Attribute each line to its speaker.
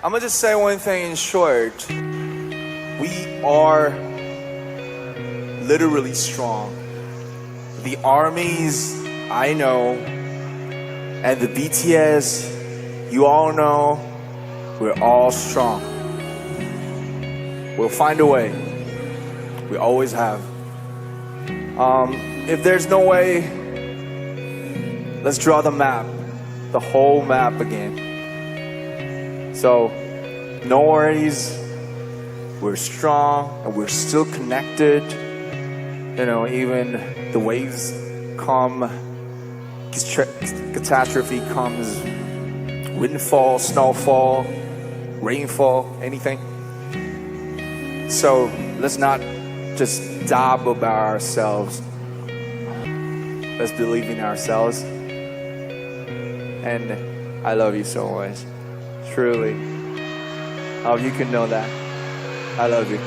Speaker 1: I'm gonna just say one thing in short. We are literally strong. The armies I know and the BTS you all know, we're all strong. We'll find a way. We always have. If there's no way, let's draw the map, the whole map again. So, no worries. We're strong and we're still connected. You know, even the waves come, catastrophe comes, windfall, snowfall, rainfall, anything. So let's not just dab about ourselves. Let's believe in ourselves. And I love you so much. Truly. Oh, you can know that. I love you.